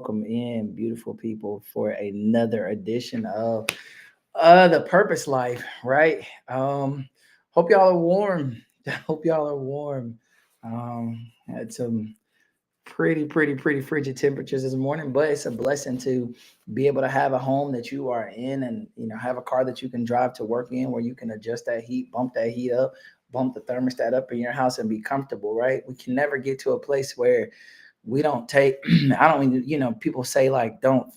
welcome in, beautiful people, for another edition of the Purpose Life. Right? Hope y'all are warm. Hope y'all are warm. Had some pretty frigid temperatures this morning, but it's a blessing to be able to have a home that you are in, and have a car that you can drive to work in, where you can adjust that heat, bump that heat up, bump the thermostat up in your house, and be comfortable. Right? We can never get to a place where we don't take I don't mean, people say, like, don't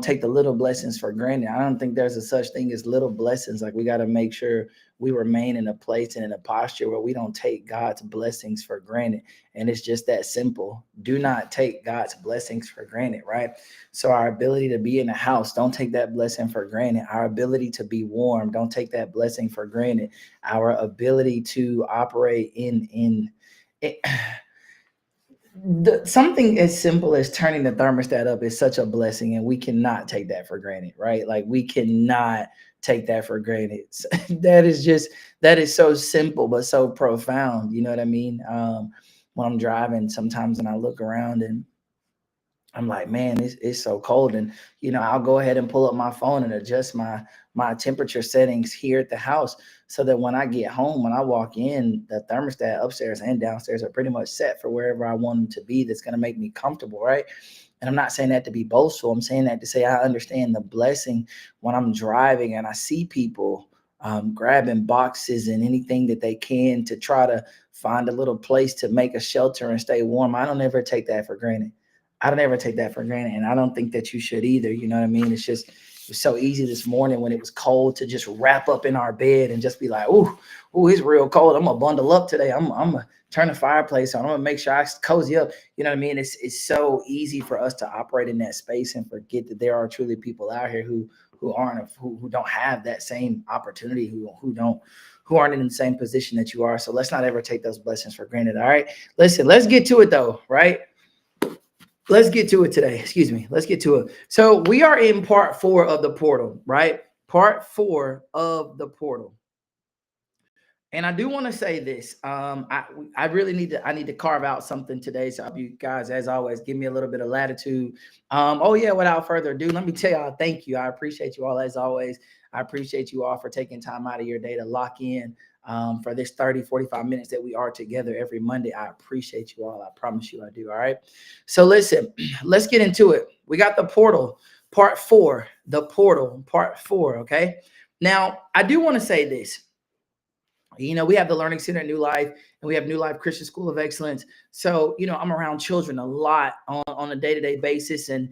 take the little blessings for granted. I don't think there's a such thing as little blessings. Like, we got to make sure we remain in a place and in a posture where we don't take God's blessings for granted. And it's just that simple. Do not take God's blessings for granted, right? So our ability to be in a house, don't take that blessing for granted. Our ability to be warm, don't take that blessing for granted. Our ability to operate in something as simple as turning the thermostat up is such a blessing, and we cannot take that for granted, right? Like, we cannot take that for granted. That is so simple but so profound. You know what I mean? When I'm driving sometimes and I look around and I'm like, man, it's so cold. And, I'll go ahead and pull up my phone and adjust my temperature settings here at the house, so that when I get home, when I walk in, the thermostat upstairs and downstairs are pretty much set for wherever I want them to be. That's going to make me comfortable, right? And I'm not saying that to be boastful. I'm saying that to say I understand the blessing when I'm driving and I see people grabbing boxes and anything that they can to try to find a little place to make a shelter and stay warm. I don't ever take that for granted. I don't ever take that for granted. And I don't think that you should either. You know what I mean? It was so easy this morning when it was cold to just wrap up in our bed and just be like, it's real cold. I'm gonna bundle up today. I'm gonna turn the fireplace on. I'm gonna make sure I cozy up. You know what I mean? It's so easy for us to operate in that space and forget that there are truly people out here who don't have that same opportunity, who aren't in the same position that you are. So let's not ever take those blessings for granted. All right. Listen, let's get to it though, right? Let's get to it today. Excuse me. Let's get to it. So we are in part 4 of the portal, right? Part 4 of the portal. And I do want to say this. I really need to carve out something today. So you guys, as always, give me a little bit of latitude. Without further ado, let me tell y'all, thank you. I appreciate you all as always. I appreciate you all for taking time out of your day to lock in for this 45 minutes that we are together every Monday. I appreciate you all. I promise you I do. All right. So listen, let's get into it. We got the portal, part 4, the portal, part 4. Okay. Now, I do want to say this. We have the Learning Center at New Life, and we have New Life Christian School of Excellence. So, I'm around children a lot on a day-to-day basis. And,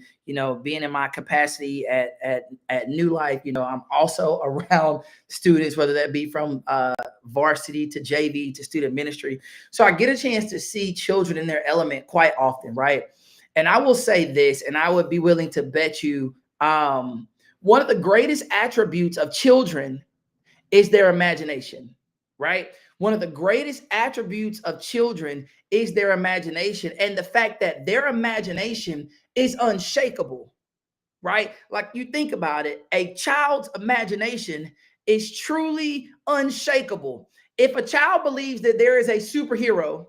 being in my capacity at New Life, I'm also around students, whether that be from varsity to JV to student ministry. So I get a chance to see children in their element quite often, right? And I will say this, and I would be willing to bet you one of the greatest attributes of children is their imagination, right? One of the greatest attributes of children is their imagination, and the fact that their imagination is unshakable, right? Like, you think about it, a child's imagination is truly unshakable. If a child believes that there is a superhero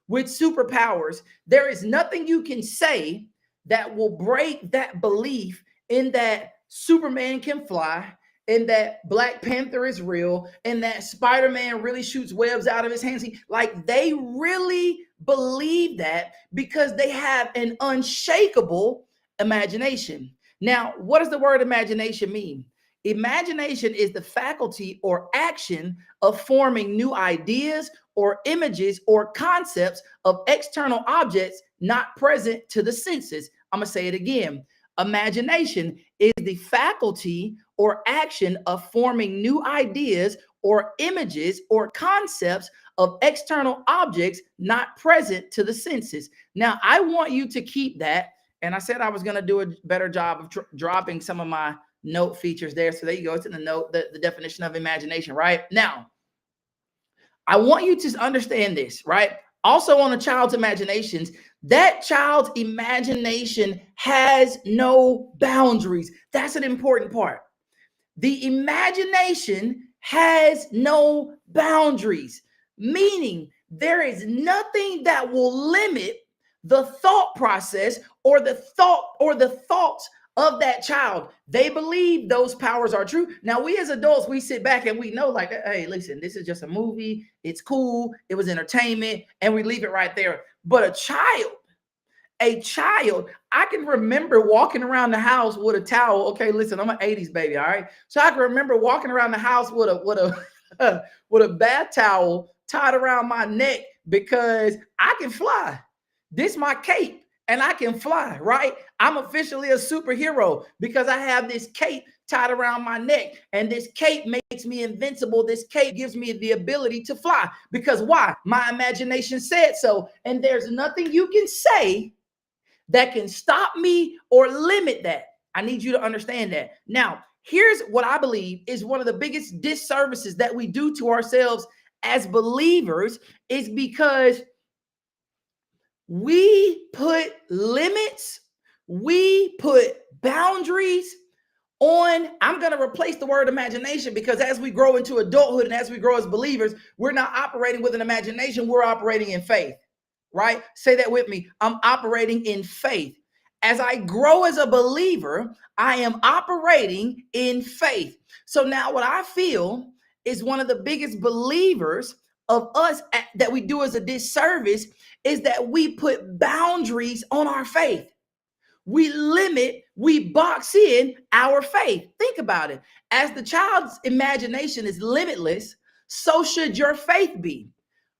with superpowers, there is nothing you can say that will break that belief in that Superman can fly, and that Black Panther is real, and that Spider-Man really shoots webs out of his hands. Like, they really believe that because they have an unshakable imagination. Now, what does the word imagination mean? Imagination is the faculty or action of forming new ideas or images or concepts of external objects not present to the senses. I'm going to say it again. Imagination is the faculty or action of forming new ideas or images or concepts of external objects not present to the senses. Now, I want you to keep that. And I said I was going to do a better job of dropping some of my note features there. So there you go. It's in the note, the definition of imagination, right? Now, I want you to understand this, right? Also, on a child's imaginations, that child's imagination has no boundaries. That's an important part. The imagination has no boundaries, meaning there is nothing that will limit the thought process or the thoughts of that child. They believe those powers are true. Now, we as adults, we sit back and we know, like, hey, listen, this is just a movie. It's cool. It was entertainment, and we leave it right there. But a child, I can remember walking around the house with a towel. Okay, listen, I'm an 80s baby, all right? So I can remember walking around the house with a with a bath towel tied around my neck because I can fly. This my cape and I can fly, right? I'm officially a superhero because I have this cape tied around my neck, and this cape makes me invincible. This cape gives me the ability to fly because why? My imagination said so. And there's nothing you can say that can stop me or limit that. I need you to understand that. Now, here's what I believe is one of the biggest disservices that we do to ourselves as believers is because we put limits, we put boundaries on. I'm going to replace the word imagination because as we grow into adulthood and as we grow as believers, we're not operating with an imagination, we're operating in faith. Right? Say that with me. I'm operating in faith. As I grow as a believer, I am operating in faith. So now what I feel is one of the biggest believers of us that we do as a disservice is that we put boundaries on our faith. We limit, we box in our faith. Think about it. As the child's imagination is limitless, so should your faith be.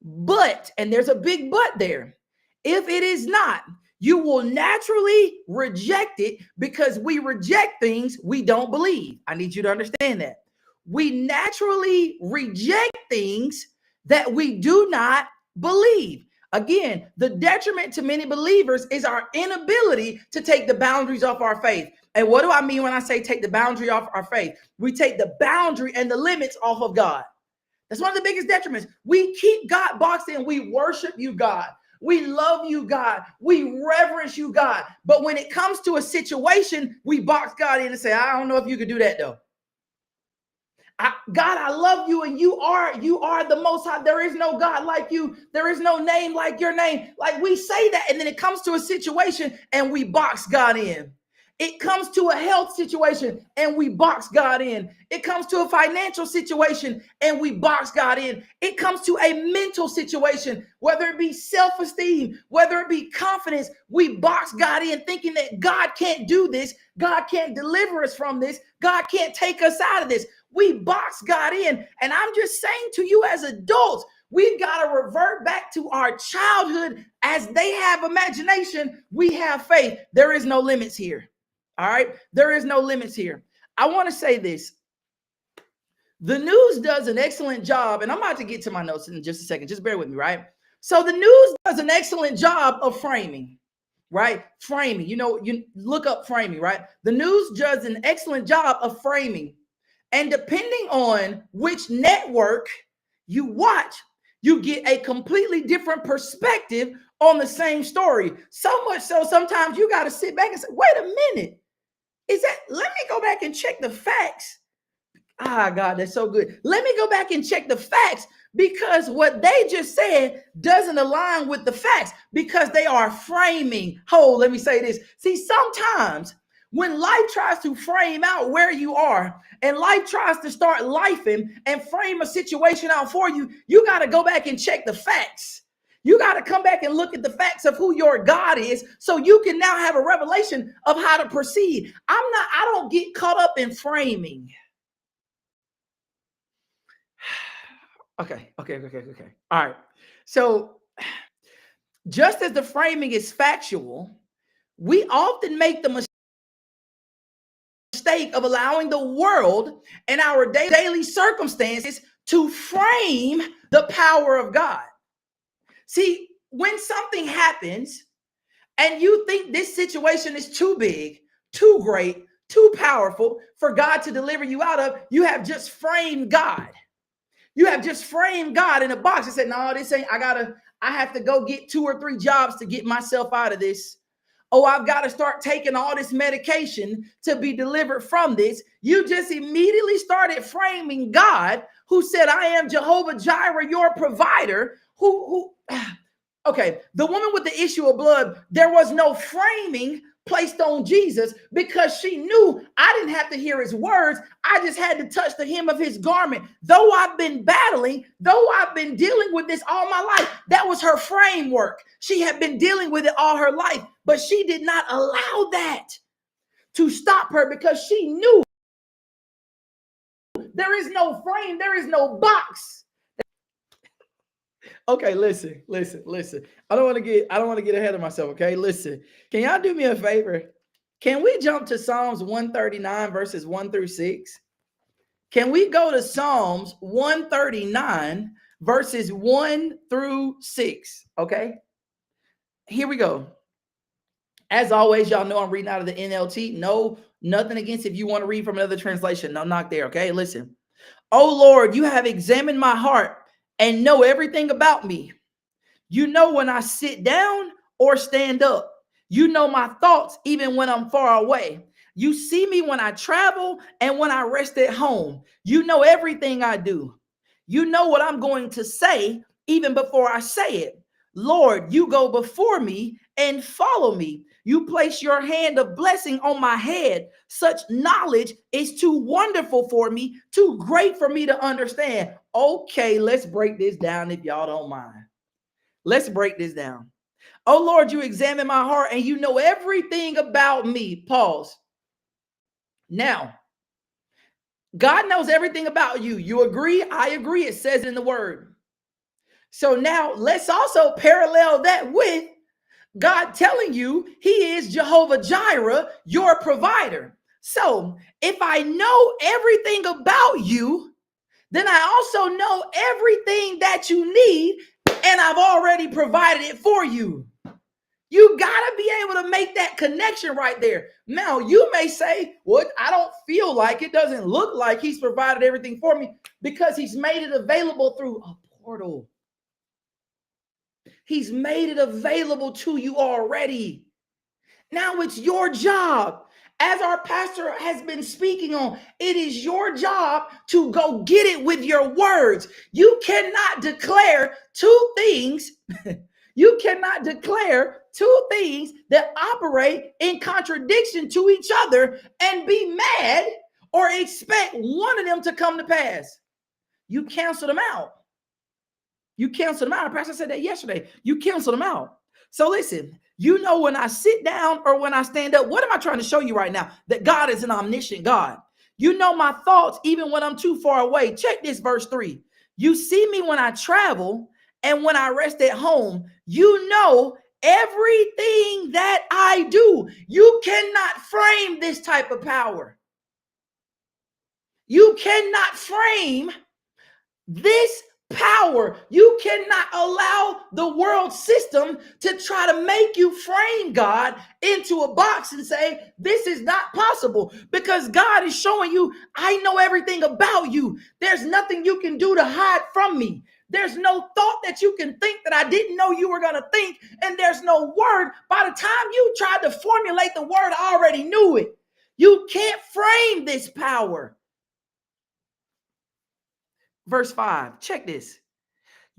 But, and there's a big but there, if it is not, you will naturally reject it because we reject things we don't believe. I need you to understand that. We naturally reject things that we do not believe. Again, the detriment to many believers is our inability to take the boundaries off our faith. And what do I mean when I say take the boundary off our faith? We take the boundary and the limits off of God. That's one of the biggest detriments. We keep God boxed in. We worship you, God. We love you, God. We reverence you, God. But when it comes to a situation, we box God in and say, I don't know if you could do that, though. God, I love you, and you are the Most High. There is no God like you. There is no name like your name. Like we say that, and then it comes to a situation, and we box God in. It comes to a health situation and we box God in. It comes to a financial situation and we box God in. It comes to a mental situation, whether it be self-esteem, whether it be confidence, we box God in thinking that God can't do this. God can't deliver us from this. God can't take us out of this. We box God in. And I'm just saying to you as adults, we've got to revert back to our childhood. As they have imagination, we have faith. There is no limits here. All right. There is no limits here. I want to say this. The news does an excellent job, and I'm about to get to my notes in just a second. Just bear with me, right? So the news does an excellent job of framing, right? Framing. You look up framing, right? The news does an excellent job of framing. And depending on which network you watch, you get a completely different perspective on the same story. So much so sometimes you got to sit back and say, wait a minute. Let me go back and check the facts. Ah, God, that's so good. Let me go back and check the facts because what they just said doesn't align with the facts because they are framing. Oh, let me say this. See, sometimes when life tries to frame out where you are and life tries to start lifing and frame a situation out for you, you got to go back and check the facts. You got to come back and look at the facts of who your God is so you can now have a revelation of how to proceed. I don't get caught up in framing. Okay. All right. So just as the framing is factual, we often make the mistake of allowing the world and our daily circumstances to frame the power of God. See, when something happens and you think this situation is too big, too great, too powerful for God to deliver you out of, you have just framed God. You have just framed God in a box and said, no, this ain't, I have to go get 2 or 3 jobs to get myself out of this. Oh, I've got to start taking all this medication to be delivered from this. You just immediately started framing God, who said, I am Jehovah Jireh, your provider, Okay, the woman with the issue of blood, there was no framing placed on Jesus because she knew I didn't have to hear his words. I just had to touch the hem of his garment. Though I've been battling, though I've been dealing with this all my life, that was her framework. She had been dealing with it all her life, but she did not allow that to stop her because she knew there is no frame, there is no box. Okay, listen. I don't want to get ahead of myself. Okay, listen. Can y'all do me a favor? Can we jump to Psalms 139 verses 1 through 6? Can we go to Psalms 139 verses 1 through 6? Okay. Here we go. As always, y'all know I'm reading out of the NLT. No, nothing against if you want to read from another translation. No knock there. Okay, listen. Oh Lord, you have examined my heart and know everything about me. You know when I sit down or stand up. You know my thoughts even when I'm far away. You see me when I travel and when I rest at home. You know everything I do. You know what I'm going to say even before I say it. Lord, you go before me and follow me. You place your hand of blessing on my head. Such knowledge is too wonderful for me, too great for me to understand. Okay, let's break this down if y'all don't mind. Let's break this down. Oh Lord, you examine my heart and you know everything about me. Pause. Now, God knows everything about you. You agree? I agree. It says in the word. So now let's also parallel that with God telling you he is Jehovah Jireh, your provider. So if I know everything about you, then I also know everything that you need, and I've already provided it for you. You got to be able to make that connection right there. Now, you may say, well, I don't feel like it doesn't look like he's provided everything for me because he's made it available through a portal. He's made it available to you already. Now it's your job. As our pastor has been speaking on, it is your job to go get it with your words. You cannot declare two things. You cannot declare two things that operate in contradiction to each other and be mad or expect one of them to come to pass. You cancel them out. You cancel them out. Pastor said that yesterday. You cancel them out. So listen, you know when I sit down or when I stand up, what am I trying to show you right now? That God is an omniscient God. You know my thoughts even when I'm too far away. Check this verse 3. You see me when I travel and when I rest at home. You know everything that I do. You cannot frame this type of power. You cannot frame this power. You cannot allow the world system to try to make you frame God into a box and say, this is not possible, because God is showing you, I know everything about you. There's nothing you can do to hide from me. There's no thought that you can think that I didn't know you were going to think. And there's no word. By the time you tried to formulate the word, I already knew it. You can't frame this power. Verse 5, check this.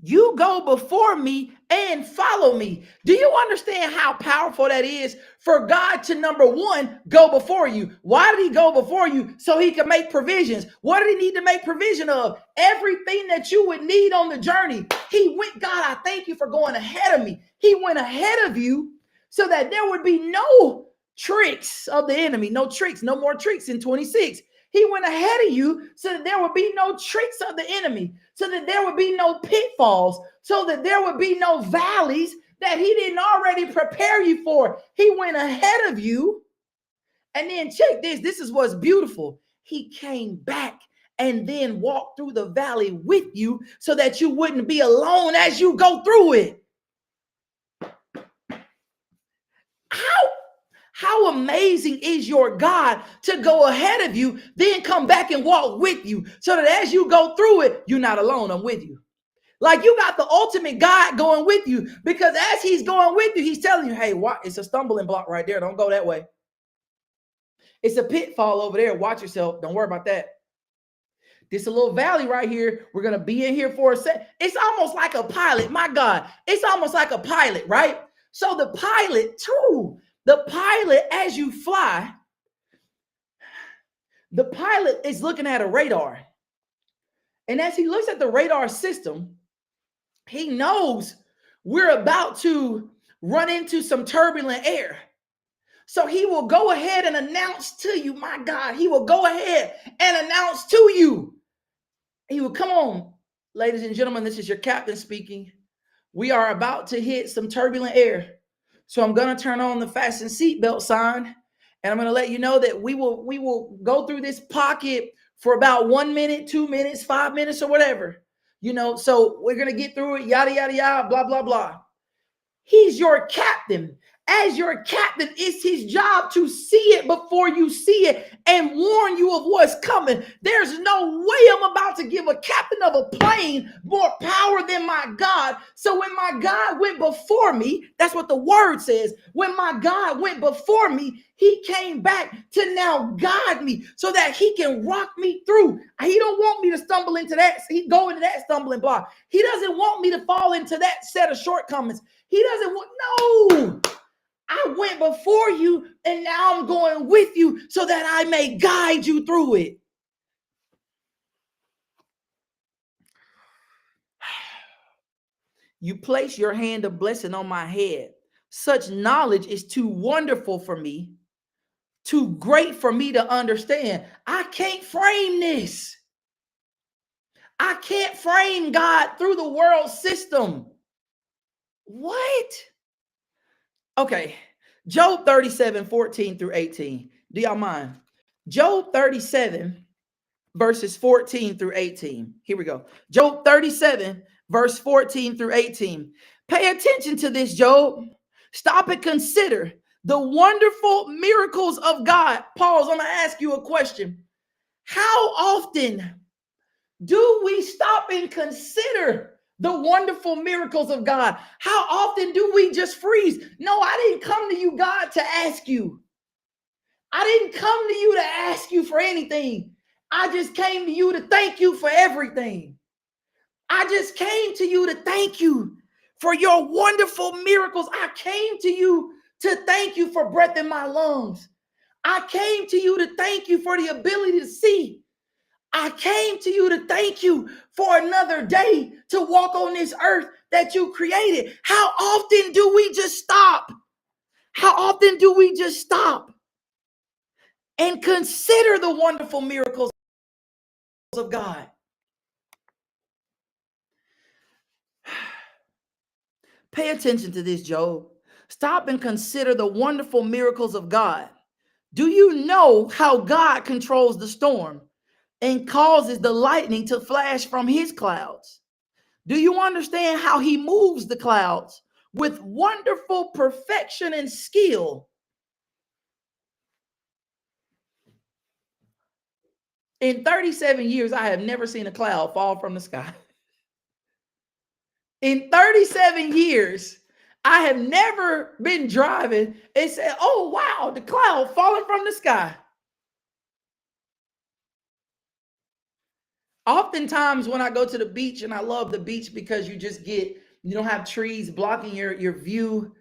You go before me and follow me. Do you understand how powerful that is for God to, number one, go before you? Why did he go before you? So he could make provisions. What did he need to make provision of? Everything that you would need on the journey. He went, God, I thank you for going ahead of me. He went ahead of you so that there would be no tricks of the enemy. No tricks, no more tricks in 26. He went ahead of you so that there would be no tricks of the enemy, so that there would be no pitfalls, so that there would be no valleys that he didn't already prepare you for. He went ahead of you. And then check this. This is what's beautiful. He came back and then walked through the valley with you so that you wouldn't be alone as you go through it. How amazing is your God to go ahead of you, then come back and walk with you so that as you go through it, you're not alone. I'm with you. Like you got the ultimate God going with you, because as he's going with you, he's telling you, hey, it's a stumbling block right there. Don't go that way. It's a pitfall over there. Watch yourself. Don't worry about that. This a little valley right here. We're going to be in here for a sec. It's almost like a pilot. My God, it's almost like a pilot, right? So the pilot, as you fly, the pilot is looking at a radar. And as he looks at the radar system, he knows we're about to run into some turbulent air. So he will go ahead and announce to you, my God, he will go ahead and announce to you. He will, come on, ladies and gentlemen, this is your captain speaking. We are about to hit some turbulent air. So I'm going to turn on the fasten seatbelt sign. And I'm going to let you know that we will go through this pocket for about 1 minute, 2 minutes, 5 minutes, or whatever. So we're going to get through it, yada, yada, yada, blah, blah, blah. He's your captain. As your captain, it's his job to see it before you see it and warn you of what's coming. There's no way I'm about to give a captain of a plane more power than my God. So when my God went before me, that's what the word says. When my God went before me, he came back to now guide me so that he can rock me through. He don't want me to stumble into that. He go into that stumbling block. He doesn't want me to fall into that set of shortcomings. He doesn't want, no. I went before you and now I'm going with you so that I may guide you through it. You place your hand of blessing on my head. Such knowledge is too wonderful for me, too great for me to understand. I can't frame this. I can't frame God through the world system. What? Okay. Job 37, 14 through 18. Do y'all mind? Job 37, verses 14 through 18. Here we go. Job 37, verse 14 through 18. Pay attention to this, Job. Stop and consider the wonderful miracles of God. Pause. I'm going to ask you a question. How often do we stop and consider the wonderful miracles of God? How often do we just freeze? No, I didn't come to you, God, to ask you. I didn't come to you to ask you for anything. I just came to you to thank you for everything. I just came to you to thank you for your wonderful miracles. I came to you to thank you for breath in my lungs. I came to you to thank you for the ability to see. I came to you to thank you for another day to walk on this earth that you created. How often do we just stop? How often do we just stop and consider the wonderful miracles of God? Pay attention to this, Job. Stop and consider the wonderful miracles of God. Do you know how God controls the storm and causes the lightning to flash from his clouds? Do you understand how he moves the clouds with wonderful perfection and skill? In 37 years, I have never seen a cloud fall from the sky. In 37 years, I have never been driving and said, oh, wow, the cloud falling from the sky. Oftentimes when I go to the beach, and I love the beach because you don't have trees blocking your view.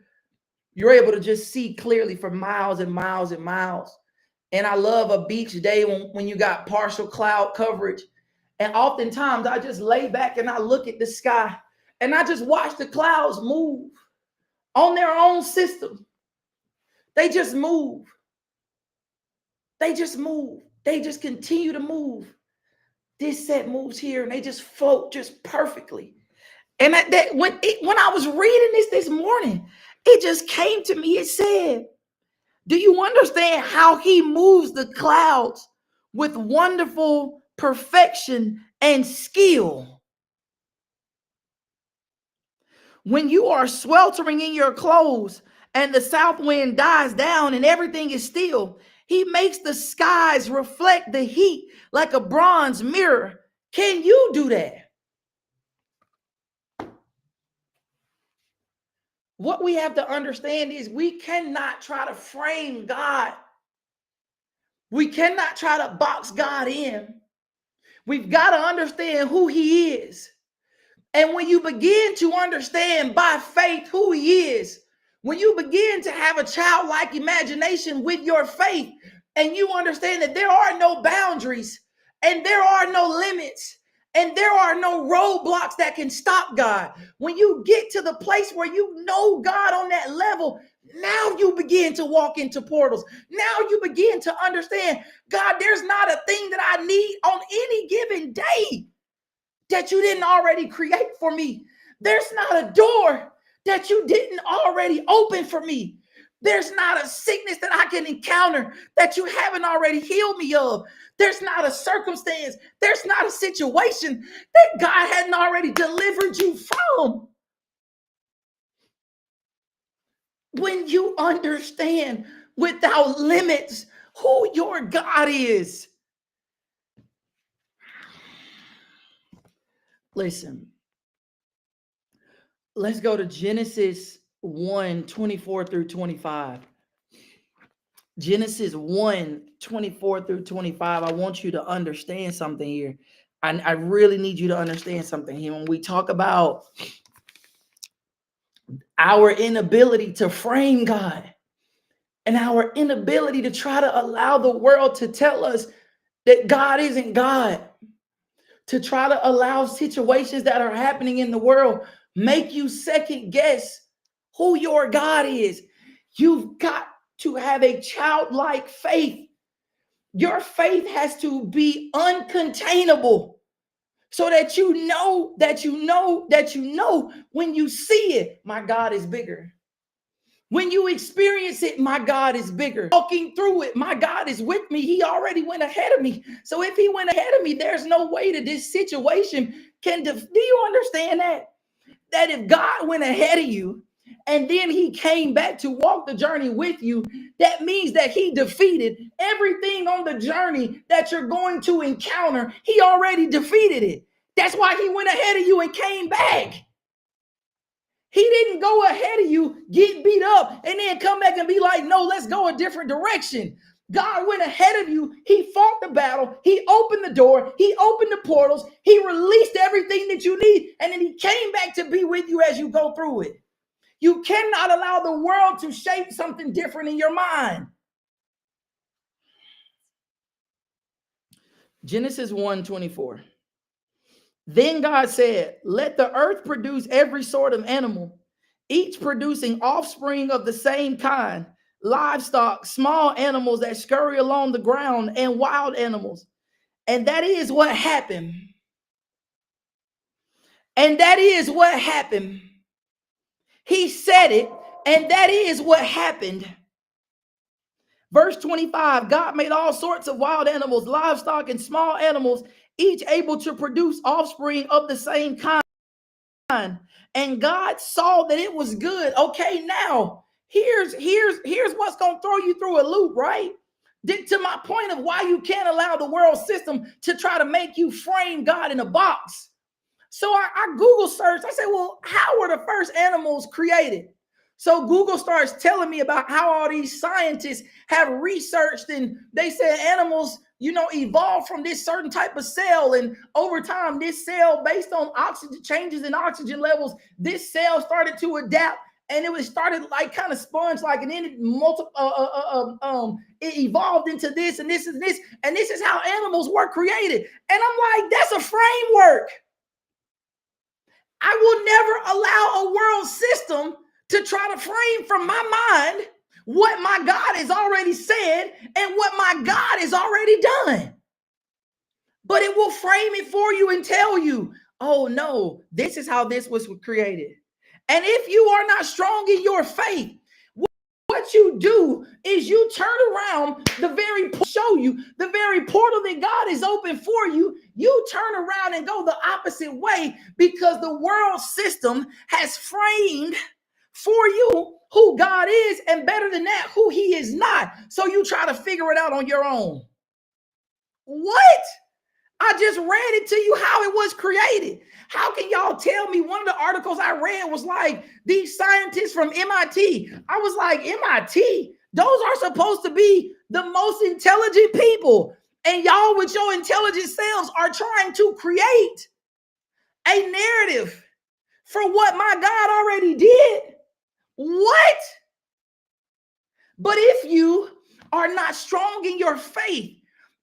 You're able to just see clearly for miles and miles and miles. And I love a beach day when you got partial cloud coverage. And oftentimes I just lay back and I look at the sky and I just watch the clouds move on their own system. They just move. They just move. They just continue to move. This set moves here and they just float just perfectly. And when I was reading this morning, it just came to me. It said, do you understand how he moves the clouds with wonderful perfection and skill? When you are sweltering in your clothes and the south wind dies down and everything is still, he makes the skies reflect the heat like a bronze mirror. Can you do that? What we have to understand is we cannot try to frame God. We cannot try to box God in. We've got to understand who he is. And when you begin to understand by faith who he is, when you begin to have a childlike imagination with your faith, and you understand that there are no boundaries and there are no limits and there are no roadblocks that can stop God. When you get to the place where you know God on that level, now you begin to walk into portals. Now you begin to understand, God, there's not a thing that I need on any given day that you didn't already create for me. There's not a door that you didn't already open for me. There's not a sickness that I can encounter that you haven't already healed me of. There's not a circumstance, there's not a situation that God hadn't already delivered you from. When you understand without limits who your God is. Listen, let's go to Genesis 1:24 through 25. Genesis 1:24 through 25. I want you to understand something here. I really need you to understand something here. When we talk about our inability to frame God and our inability to try to allow the world to tell us that God isn't God, to try to allow situations that are happening in the world make you second guess who your God is. You've got to have a childlike faith. Your faith has to be uncontainable so that you know when you see it, my God is bigger. When you experience it, my God is bigger. Walking through it, my God is with me. He already went ahead of me. So if he went ahead of me, there's no way that this situation can do you understand that? That if God went ahead of you and then he came back to walk the journey with you, that means that he defeated everything on the journey that you're going to encounter. He already defeated it. That's why he went ahead of you and came back. He didn't go ahead of you, get beat up, and then come back and be like, no, let's go a different direction. God went ahead of you. He fought the battle. He opened the door. He opened the portals. He released everything that you need. And then he came back to be with you as you go through it. You cannot allow the world to shape something different in your mind. Genesis 1:24. Then God said, let the earth produce every sort of animal, each producing offspring of the same kind, livestock, small animals that scurry along the ground, and wild animals. And that is what happened. And that is what happened. He said it, and that is what happened. Verse 25, God made all sorts of wild animals, livestock, and small animals, each able to produce offspring of the same kind. And God saw that it was good. Okay, now here's what's going to throw you through a loop, right? To my point of why you can't allow the world system to try to make you frame God in a box. So I Google searched. I said, well, how were the first animals created? So Google starts telling me about how all these scientists have researched, and they said animals, evolved from this certain type of cell. And over time, this cell, based on oxygen changes in oxygen levels, this cell started to adapt, and it was started like kind of sponge-like, and then it evolved into this and this and this, and this is how animals were created. And I'm like, that's a framework. I will never allow a world system to try to frame from my mind what my God has already said and what my God has already done. But it will frame it for you and tell you, oh no, this is how this was created. And if you are not strong in your faith, what you do is you turn around show you the very portal that God is open for you. You turn around and go the opposite way because the world system has framed for you who God is, and better than that, who he is not. So you try to figure it out on your own. What? I just read it to you how it was created. How can y'all tell me? One of the articles I read was like, these scientists from MIT. I was like, MIT? Those are supposed to be the most intelligent people. And y'all with your intelligent selves are trying to create a narrative for what my God already did. What? But if you are not strong in your faith,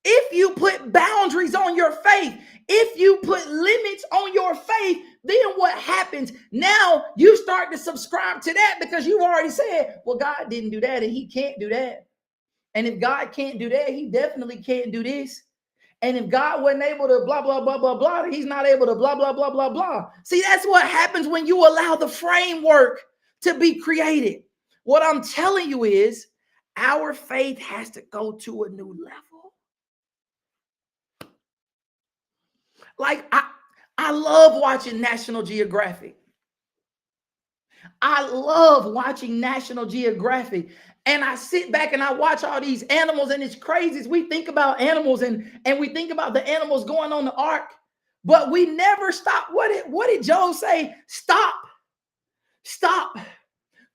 if you put boundaries on your faith, if you put limits on your faith, then what happens? Now you start to subscribe to that because you've already said, well, God didn't do that and he can't do that. And if God can't do that, he definitely can't do this. And if God wasn't able to blah, blah, blah, blah, blah, he's not able to blah, blah, blah, blah, blah. See, that's what happens when you allow the framework to be created. What I'm telling you is our faith has to go to a new level. Like, I love watching National Geographic. I love watching National Geographic. And I sit back and I watch all these animals, and it's crazy. We think about animals and we think about the animals going on the ark, but we never stop. What did Job say? Stop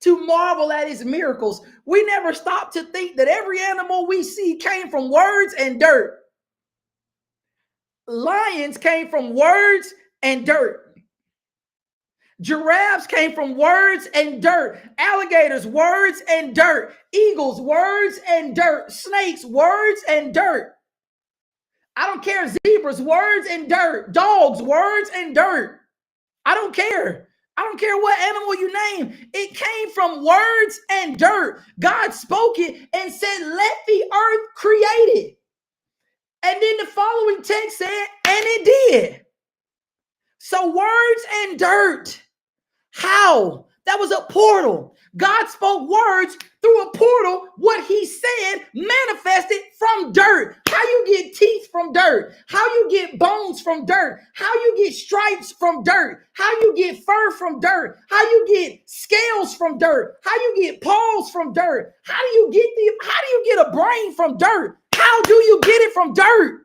to marvel at his miracles. We never stop to think that every animal we see came from words and dirt. Lions came from words and dirt. Giraffes came from words and dirt. Alligators, words and dirt. Eagles, words and dirt. Snakes, words and dirt. I don't care. Zebras, words and dirt. Dogs, words and dirt. I don't care. I don't care what animal you name. It came from words and dirt. God spoke it and said, let the earth create it. And then the following text said, and it did. So words and dirt. How? That was a portal. God spoke words through a portal. What he said manifested from dirt. How you get teeth from dirt? How you get bones from dirt? How you get stripes from dirt? How you get fur from dirt? How you get scales from dirt? How you get paws from dirt? How do you get a brain from dirt? How do you get it from dirt?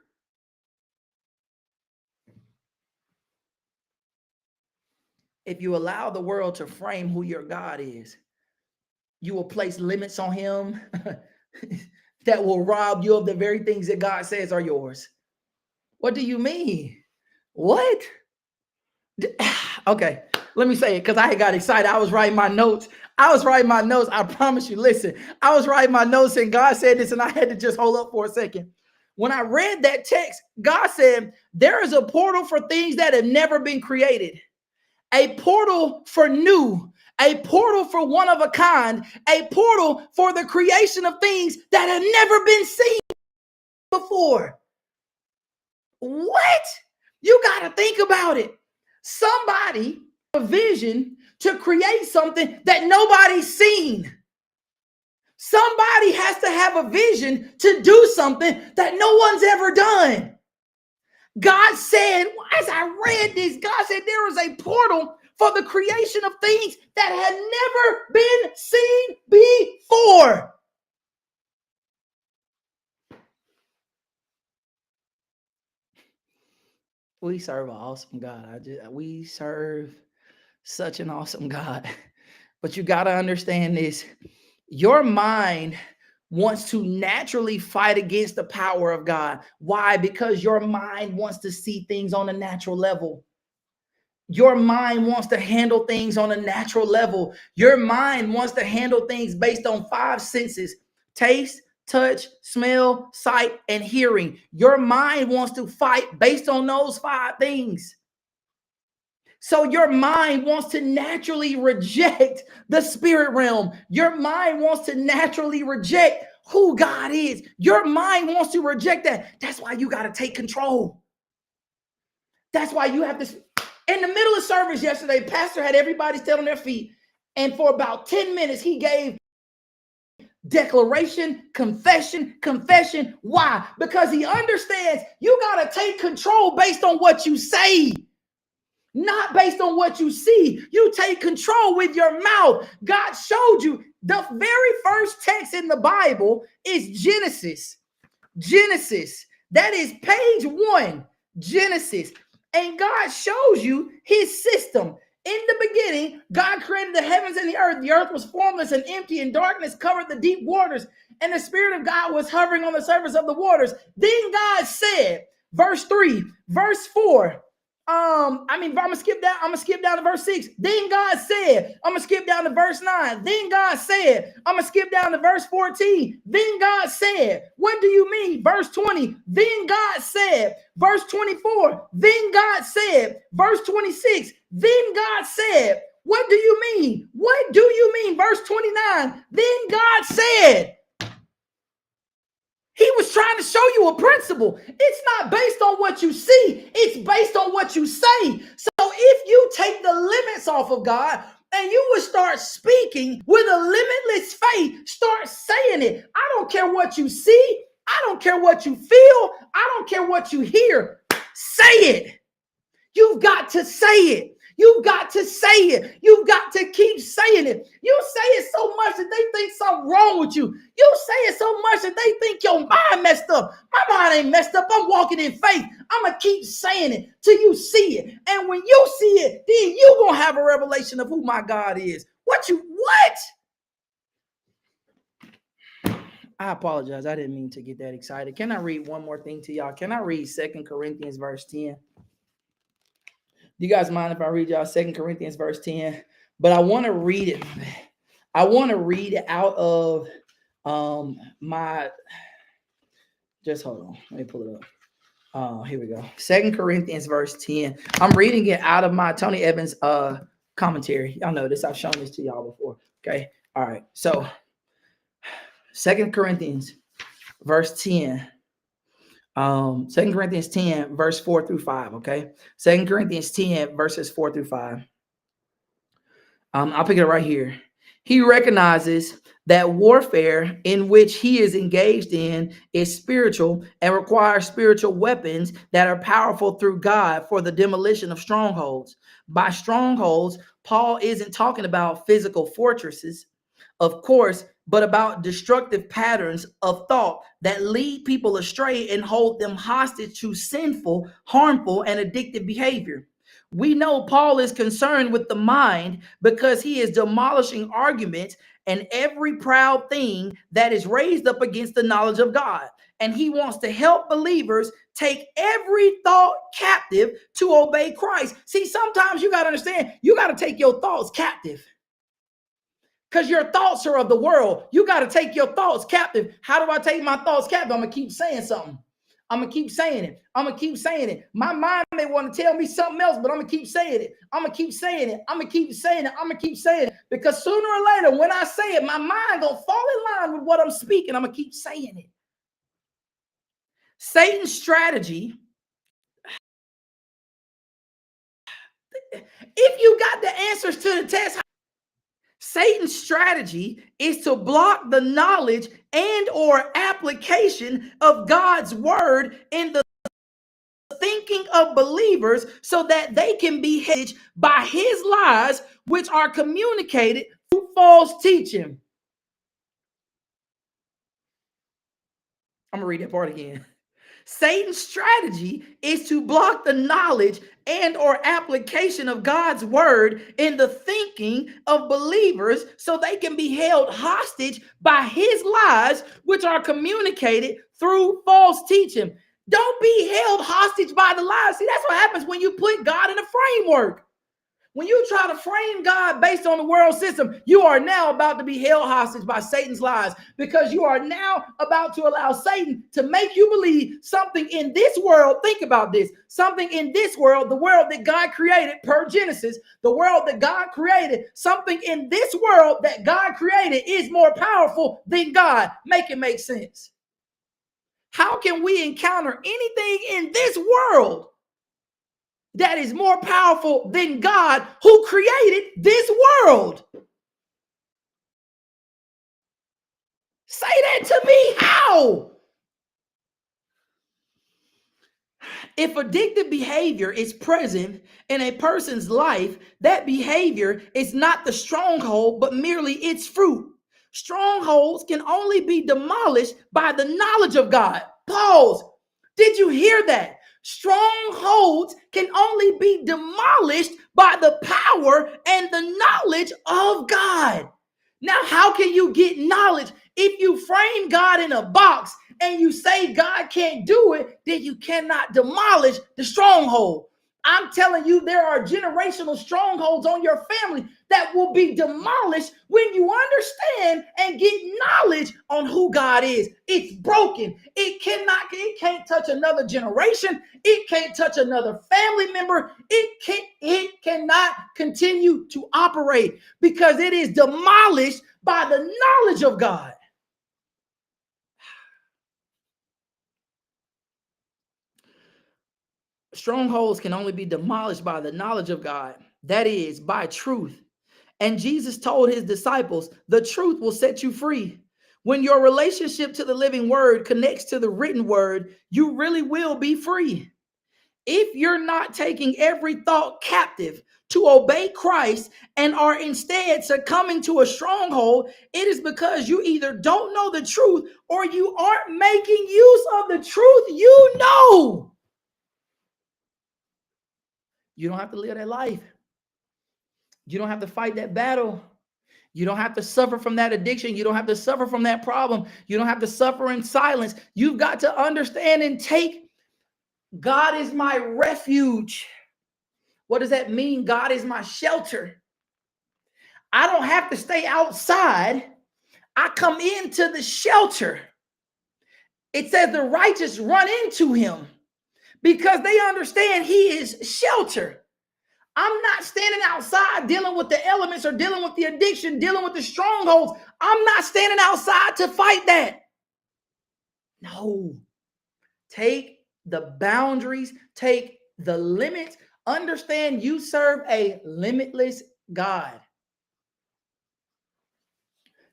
If you allow the world to frame who your God is, you will place limits on him that will rob you of the very things that God says are yours. What do you mean? What? Okay, let me say it because I got excited. I was writing my notes. I promise you. Listen, I was writing my notes and God said this and I had to just hold up for a second. When I read that text, God said, there is a portal for things that have never been created. A portal for new, a portal for one of a kind, a portal for the creation of things that have never been seen before. What? You got to think about it. Somebody a vision to create something that nobody's seen. Somebody has to have a vision to do something that no one's ever done. God said, as I read this, God said there is a portal for the creation of things that had never been seen before. We serve an awesome God. We serve such an awesome God. But you got to understand this. Your mind wants to naturally fight against the power of God. Why? Because your mind wants to see things on a natural level. Your mind wants to handle things on a natural level. Your mind wants to handle things based on 5 senses: taste, touch, smell, sight, and hearing. Your mind wants to fight based on those 5 things. So your mind wants to naturally reject the spirit realm. Your mind wants to naturally reject who God is. Your mind wants to reject that. That's why you got to take control. That's why you have to. In the middle of service yesterday, pastor had everybody stand on their feet. And for about 10 minutes, he gave declaration, confession. Why? Because he understands you got to take control based on what you say, not based on what you see. You take control with your mouth. God showed you the very first text in the Bible is Genesis. That is page 1, Genesis. And God shows you his system. In the beginning, God created the heavens and the earth. The earth was formless and empty, and darkness covered the deep waters, and the Spirit of God was hovering on the surface of the waters. Then God said, verse 3, verse 4. I'm gonna skip down. I'm gonna skip down to verse 6. Then God said, I'm gonna skip down to verse 9. Then God said, I'm gonna skip down to verse 14. Then God said, what do you mean? Verse 20. Then God said, verse 24. Then God said, verse 26. Then God said, what do you mean? What do you mean? Verse 29. Then God said, he was trying to show you a principle. It's not based on what you see, it's based on what you say. So if you take the limits off of God and you would start speaking with a limitless faith, start saying it. I don't care what you see, I don't care what you feel, I don't care what you hear. Say it. You've got to say it. You've got to say it. You've got to keep saying it. You say it so much that they think something wrong with you. You say it so much that they think your mind messed up. My mind ain't messed up. I'm walking in faith. I'm going to keep saying it till you see it. And when you see it, then you're going to have a revelation of who my God is. What? I apologize. I didn't mean to get that excited. Can I read one more thing to y'all? Can I read 2 Corinthians verse 10? Do you guys mind if I read y'all 2 Corinthians verse 10? But I want to read it. I want to read it out of my, just hold on. Let me pull it up. Here we go. 2 Corinthians verse 10. I'm reading it out of my Tony Evans commentary. Y'all know this. I've shown this to y'all before. Okay. All right. So 2 Corinthians verse 10. 2 Corinthians 10, verse 4 through 5. Okay. 2 Corinthians 10, verses 4 through 5. I'll pick it up right here. He recognizes that warfare in which he is engaged in is spiritual and requires spiritual weapons that are powerful through God for the demolition of strongholds. By strongholds, Paul isn't talking about physical fortresses, of course, but about destructive patterns of thought that lead people astray and hold them hostage to sinful, harmful, and addictive behavior. We know Paul is concerned with the mind because he is demolishing arguments and every proud thing that is raised up against the knowledge of God. And he wants to help believers take every thought captive to obey Christ. See, sometimes you got to understand, you got to take your thoughts captive. Because your thoughts are of the world. You got to take your thoughts captive. How do I take my thoughts captive? I'm going to keep saying something. I'm going to keep saying it. I'm going to keep saying it. My mind may want to tell me something else, but I'm going to keep saying it. I'm going to keep saying it. I'm going to keep saying it. I'm going to keep saying it. Because sooner or later, when I say it, my mind going to fall in line with what I'm speaking. I'm going to keep saying it. Satan's strategy, if you got the answers to the test, Satan's strategy is to block the knowledge and or application of God's word in the thinking of believers so that they can be hedged by his lies, which are communicated through false teaching. I'm going to read that part again. Satan's strategy is to block the knowledge and or application of God's word in the thinking of believers so they can be held hostage by his lies, which are communicated through false teaching. Don't be held hostage by the lies. See, that's what happens when you put God in a framework. When you try to frame God based on the world system, you are now about to be held hostage by Satan's lies, because you are now about to allow Satan to make you believe something in this world. Think about this. Something in this world, the world that God created per Genesis, the world that God created, something in this world that God created is more powerful than God. Make it make sense. How can we encounter anything in this world that is more powerful than God who created this world? Say that to me. How? If addictive behavior is present in a person's life, that behavior is not the stronghold, but merely its fruit. Strongholds can only be demolished by the knowledge of God. Pause. Did you hear that? Strongholds can only be demolished by the power and the knowledge of God. Now, how can you get knowledge? If you frame God in a box and you say God can't do it, then you cannot demolish the stronghold. I'm telling you, there are generational strongholds on your family that will be demolished when you understand and get knowledge on who God is. It's broken. It can't touch another generation. It can't touch another family member. It cannot continue to operate because it is demolished by the knowledge of God. Strongholds can only be demolished by the knowledge of God, that is, by truth. And Jesus told his disciples, the truth will set you free. When your relationship to the living word connects to the written word, you really will be free. If you're not taking every thought captive to obey Christ and are instead succumbing to a stronghold, it is because you either don't know the truth or you aren't making use of the truth you know. You don't have to live that life. You don't have to fight that battle. You don't have to suffer from that addiction. You don't have to suffer from that problem. You don't have to suffer in silence. You've got to understand and take God is my refuge. What does that mean? God is my shelter. I don't have to stay outside. I come into the shelter. It says the righteous run into him because they understand he is shelter. I'm not standing outside dealing with the elements or dealing with the addiction, dealing with the strongholds. I'm not standing outside to fight that. No. Take the boundaries, take the limits. Understand you serve a limitless God.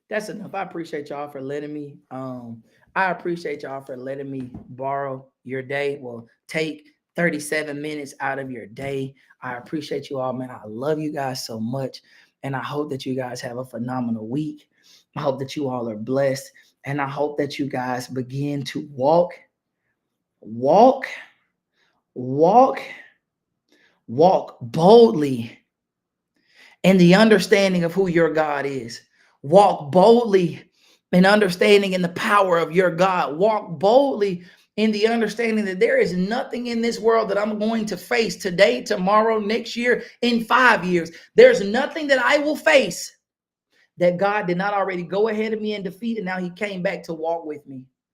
That's enough. I appreciate y'all for letting me. I appreciate y'all for letting me borrow your day. Well, take 37 minutes out of your day. I appreciate you all, man. I love you guys so much. And I hope that you guys have a phenomenal week. I hope that you all are blessed. And I hope that you guys begin to walk, walk boldly in the understanding of who your God is. Walk boldly in understanding in the power of your God. Walk boldly in the understanding that there is nothing in this world that I'm going to face today, tomorrow, next year, in 5 years. There's nothing that I will face that God did not already go ahead of me and defeat, and now he came back to walk with me.